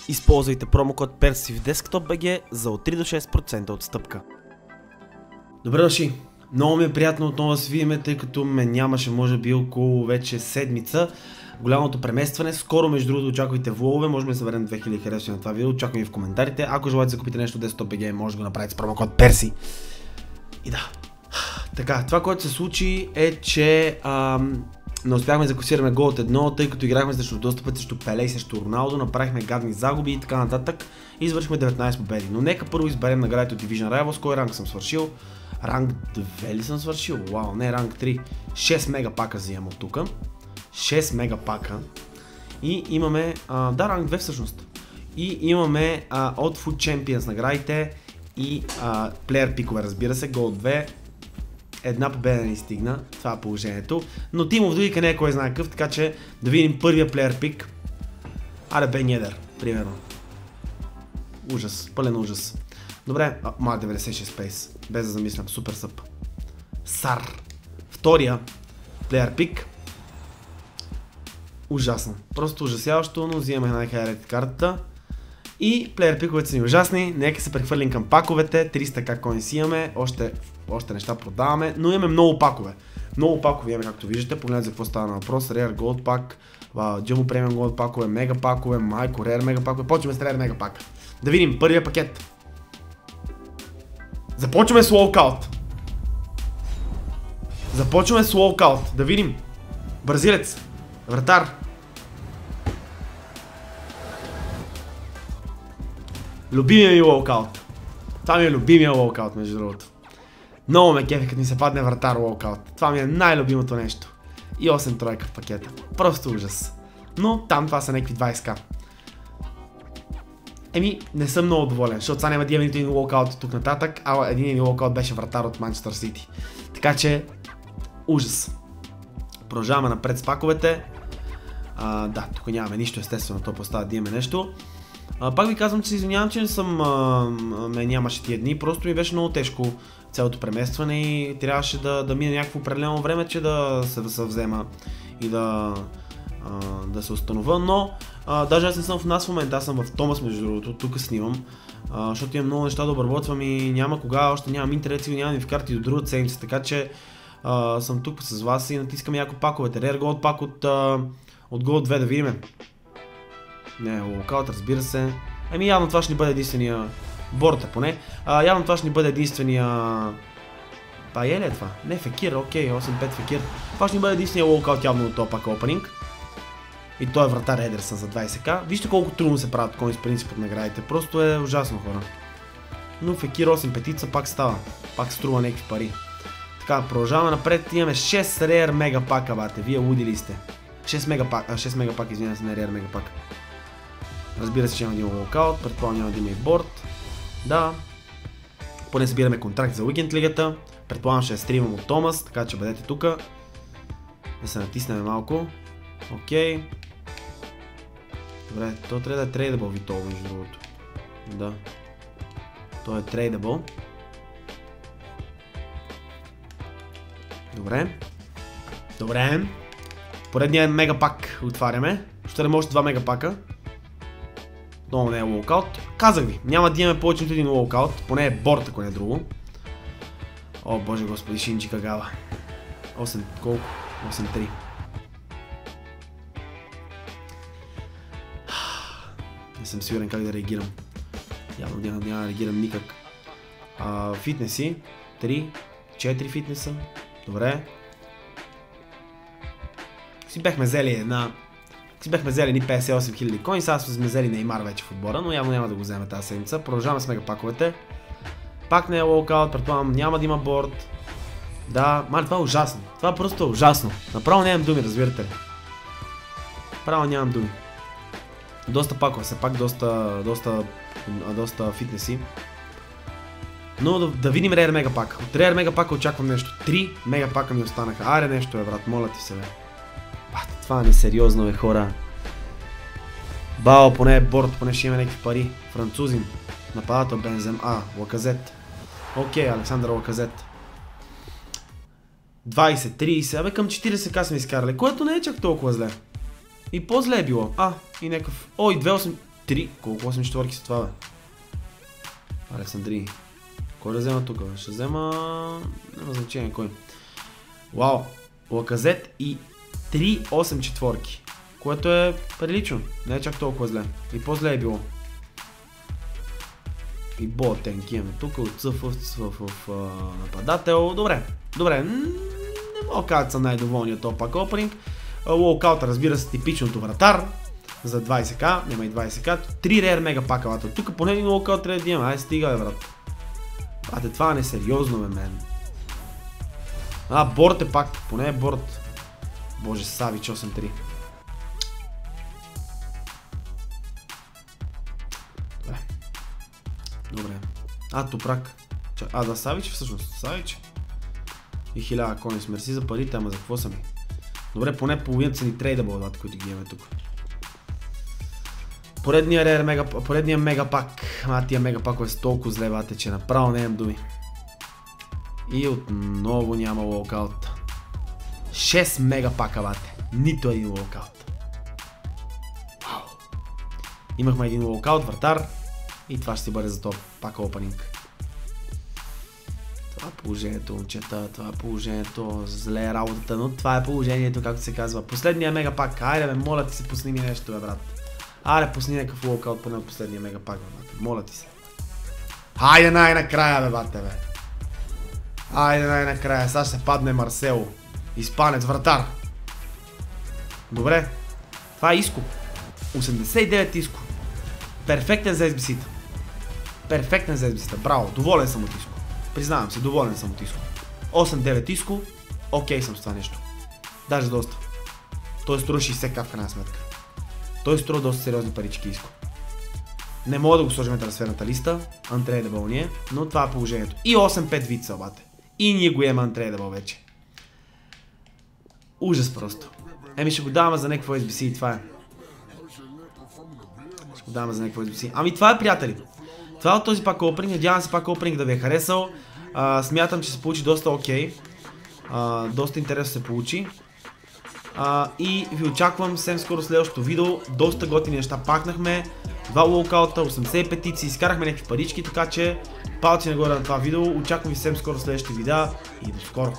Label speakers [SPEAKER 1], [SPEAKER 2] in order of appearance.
[SPEAKER 1] Използвайте промокод PERSI в Desktop.bg за от 3 до 6% отстъпка. Добре дошли! Много ми е приятно отново да се видим, тъй като ме нямаше може би около вече седмица. Голямото преместване. Скоро между другото очаквайте влогове, може да съберем 2000 харесвания на това видео, очаквам и в коментарите. Ако желаете да закупите нещо в Desktop.bg, може да го направите с промокод PERSI. И да. Така, това, което се случи е, че не успяхме да закусираме гол от едно, тъй като играхме срещу доста пъти срещу Пеле и срещу Роналдо, направихме гадни загуби и така нататък и извършихме 19 победи. Но нека първо изберем наградите от Division Rivals. Кой ранг съм свършил? Ранг 2 ли съм свършил? Вау, не, ранг 3. 6 мегапака взимам от тук. 6 мегапака. И имаме, да, ранг 2 всъщност. И имаме от Food Champions наградите и плеер пикове, разбира се, гол 2. Една победа ни стигна, това е положението. Но Team of the Week не е кой знае какъв, така че да видим първия плеер пик. Аре Ben Yedder, примерно. Ужас, пълен ужас. Добре, 96 пейс, без да замислям, супер съп. Сар. Втория плеер пик. Ужасно, просто ужасяващо, но взимаме най-хайрейт картата. И плеер пиковете са ни ужасни, нека се прехвърлим към паковете, 300 как коин си имаме, още неща продаваме, но имаме много пакове. Много пакове имаме, както виждате, погледнете за какво става на въпрос. Rare Gold пак, Jumbo Premium Gold пакове, мега пакове, Майко, Rare мега пакове, почваме с Rare мега пак. Да видим първия пакет. Започваме с Walkout. Започваме с Walkout, да видим. Бразилец, вратар. Любимия ми Walkout. Това ми е любимия Walkout, между другото. Много ме кефи, като ми се падне вратар Walkout. Това ми е най-любимото нещо. И 8 тройка в пакета. Просто ужас. Но там това са някакви 20к. Еми, не съм много доволен, защото сега няма да имам нито един Walkout от тук нататък, а един Walkout беше вратар от Манчестър Сити. Така че, ужас. Продължаваме напред с паковете. Да, тук нямаме нищо, естествено, то поставя да имаме нещо. Пак ви казвам, че се извинявам, че не съм, ме нямаше тия дни, просто ми беше много тежко цялото преместване и трябваше да мине някакво определено време, че да се взема и да се установя, но даже аз не съм в нас в момента, аз съм в Томас между другото, тук снимам, защото имам много неща да обработвам и няма кога, още нямам интернет и нямам и в карти до другата седмица, така че съм тук с вас и натискам яко паковете. Rare Gold пак от Gold 2 да видим. Не, Walkout, разбира се. Еми явно това ще ни бъде единствения борта поне. Явно това ще ни бъде единствения... Пае ли е това? Не, Фекир, окей, 8-5 Фекир. Това ще ни бъде единствения Walkout явно от този пак опенинг. И той е вратар Едерсън за 20к. Вижте колко трудно се правят кони с принцип от наградите. Просто е ужасно, хора. Но Фекир 8 петица пак става. Пак струва някакви пари. Така, продължаваме напред. Имаме 6 Rare мегапака, бате. Вие луди ли сте? 6 мегапака, извинявам се, не Rare мегапака. Разбира се, че няма да има Walkout, предполагам няма да има и борт. Да. Поне събираме контракт за уикенд лигата. Предполагам ще стримам от Томас, така че бъдете тук. Да се натиснем малко. Окей. Добре, то трябва да е трейдабъл Витол, между другото. Да. То е трейдабъл. Добре. Добре. Поредния мегапак отваряме. Ще да може 2 мегапака. Много не е Walkout. Казах ви, няма да имаме повече от един Walkout, поне е борт, ако не е друго. О, боже господи, Шинджи Кагава. 8, колко? 8-3. Не съм сигурен как да реагирам. Явно няма да реагирам никак. Фитнеси. 3, 4 фитнеса. Добре. Си бехме взели ни 58 000 коин, сега сме взели Неймар вече в отбора, но явно няма да го вземе тази седмица. Продължаваме с мегапаковете. Пак не е Walkout, предполагам няма да има борд. Да, мали, това е ужасно. Това просто е ужасно. Направо нямам думи, разбирате ли. Направо нямам думи. Доста пакове са, пак доста фитнеси. Но да видим Rare мегапак. От Rare мегапака очаквам нещо. 3 мегапака ми останаха. Аре нещо е, брат, моля ти се, бе. Това не е сериозно, бе, хора. Бао, поне е борт, поне ще има някакви пари. Французин. Нападател Бензем. Лаказет. Окей, Александър Лаказет. 20, 30, абе към 40к сме изкарали, което не е чак толкова зле. И по-зле е било. И някакъв... Ой, 2.8... 3. Колко 8 четворки са това, бе? Александрии. Кой да взема тук, бе? Ще взема... Няма значение кой. Вау. Лаказет и 3 8 четворки. Което е прилично. Не е чак толкова зле. И по-зле е било. И Ботенк имаме тук от Цъфъв нападател. Добре. Добре. Не мога да кажа, съм най-доволният топ пак опенинг. Лоукаута, разбира се, типичното вратар. За 20к. Няма и 20к. 3 рер мега пака, вата. Тук поне един лоукаут трябва да имаме. Ай, стига, бе, брат. Бате, това не е сериозно, бе, мен. Борт е пак. Поне е Борт. Боже, Савич 8-3. Добре. Топрак. Да, Савич всъщност. Савич. И 1000 кони с мерси за парите, ама за какво са ми? Добре, поне половината са ни трейдабъл, които ги имаме тук. Поредния мегапак. Тия мегапакове са толкова зле, бате, че направо не имам думи. И отново няма лоукаут. 6 мегапака, бате. Нито един лоукаут. Вау. Имахме един лоукаут, вратар. И това ще си бъде за топ пак опенинг. Това е положението, момчета, това е положението. Зле е работата, но това е положението, както се казва. Последния мегапак. Айде, бе, моля ти се, пусни ми нещо, бе, брат. Айде, пусни някакъв лоукаут поне от последния мегапак, бе, брат. Моля ти се. Айде най-накрая, бе, бате, бе. Айде най-накрая. Сега ще падне Марсело. Испанец, вратар. Добре. Това е Иско. 89 Иско. Перфектен за SBC-та. Перфектен за SBC-та. Браво. Доволен съм от Иско. Признавам се, доволен съм от Иско. 8-9 Иско. Окей съм с това нещо. Даже доста. Той струва 60к в крайна сметка. Той струва доста сериозни парички Иско. Не мога да го сложим на трансферната листа. Untradeable ни е, но това е положението. И 8-5 вица, обате. И ние го имаме Untradeable вече. Ужас просто. Ще го даваме за някакво SBC и това е. Ще го даваме за някакво SBC. Ами това е, приятели. Това е от този пак опенинг. Надявам се пак опенинг да ви е харесал. Смятам, че се получи доста окей. Доста интересно се получи. И ви очаквам съвсем скоро следващото видео. Доста готини неща пакнахме. 2 лоукаута, 80 петиции, изкарахме някакви парички, така че палци нагоре на това видео. Очаквам ви съвсем скоро следващите видеа и до скоро.